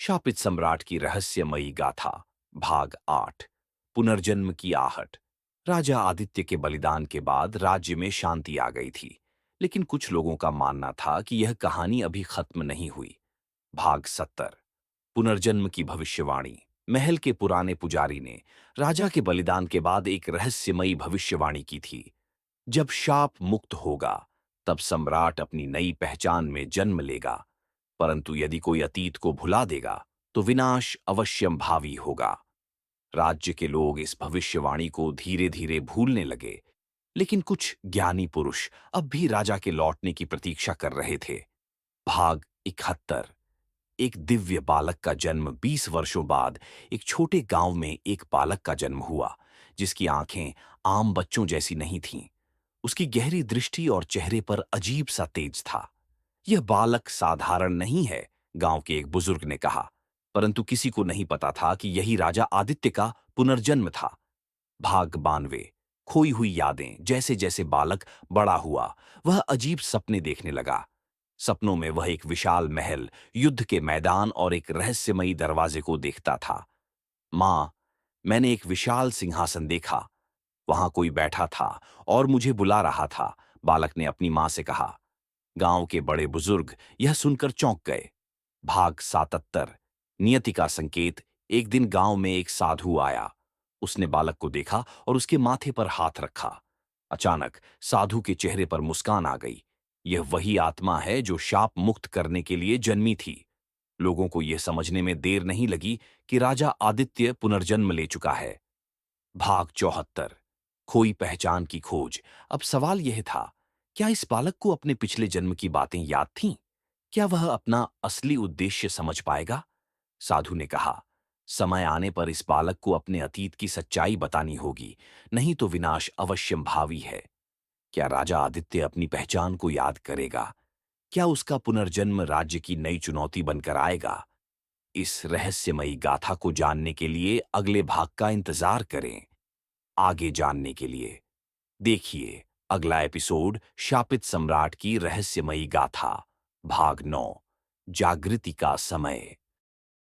शापित सम्राट की रहस्यमयी गाथा। भाग 8। पुनर्जन्म की आहट। राजा आदित्य के बलिदान के बाद राज्य में शांति आ गई थी, लेकिन कुछ लोगों का मानना था कि यह कहानी अभी खत्म नहीं हुई। भाग 70। पुनर्जन्म की भविष्यवाणी। महल के पुराने पुजारी ने राजा के बलिदान के बाद एक रहस्यमयी भविष्यवाणी की थी। जब शाप मुक्त होगा, तब सम्राट अपनी नई पहचान में जन्म लेगा। परंतु यदि कोई अतीत को भुला देगा, तो विनाश अवश्यम भावी होगा। राज्य के लोग इस भविष्यवाणी को धीरे धीरे भूलने लगे, लेकिन कुछ ज्ञानी पुरुष अब भी राजा के लौटने की प्रतीक्षा कर रहे थे। भाग 71। एक दिव्य बालक का जन्म। 20 वर्षों बाद एक छोटे गांव में एक बालक का जन्म हुआ, जिसकी आंखें आम बच्चों जैसी नहीं थीं। उसकी गहरी दृष्टि और चेहरे पर अजीब सा तेज था। यह बालक साधारण नहीं है, गांव के एक बुजुर्ग ने कहा, परंतु किसी को नहीं पता था कि यही राजा आदित्य का पुनर्जन्म था। भाग 92। खोई हुई यादें। जैसे जैसे बालक बड़ा हुआ, वह अजीब सपने देखने लगा। सपनों में वह एक विशाल महल, युद्ध के मैदान और एक रहस्यमयी दरवाजे को देखता था। माँ, मैंने एक विशाल सिंहासन देखा। वहां कोई बैठा था और मुझे बुला रहा था, बालक ने अपनी मां से कहा। गांव के बड़े बुजुर्ग यह सुनकर चौंक गए। भाग 77। नियति का संकेत। एक दिन गांव में एक साधु आया। उसने बालक को देखा और उसके माथे पर हाथ रखा। अचानक साधु के चेहरे पर मुस्कान आ गई। यह वही आत्मा है जो शाप मुक्त करने के लिए जन्मी थी। लोगों को यह समझने में देर नहीं लगी कि राजा आदित्य पुनर्जन्म ले चुका है। भाग 74। खोई पहचान की खोज। अब सवाल यह था, क्या इस बालक को अपने पिछले जन्म की बातें याद थीं? क्या वह अपना असली उद्देश्य समझ पाएगा? साधु ने कहा, समय आने पर इस बालक को अपने अतीत की सच्चाई बतानी होगी, नहीं तो विनाश अवश्यम भावी है। क्या राजा आदित्य अपनी पहचान को याद करेगा? क्या उसका पुनर्जन्म राज्य की नई चुनौती बनकर आएगा? इस रहस्यमयी गाथा को जानने के लिए अगले भाग का इंतजार करें। आगे जानने के लिए देखिए अगला एपिसोड, शापित सम्राट की रहस्यमयी गाथा। भाग 9। जागृति का समय।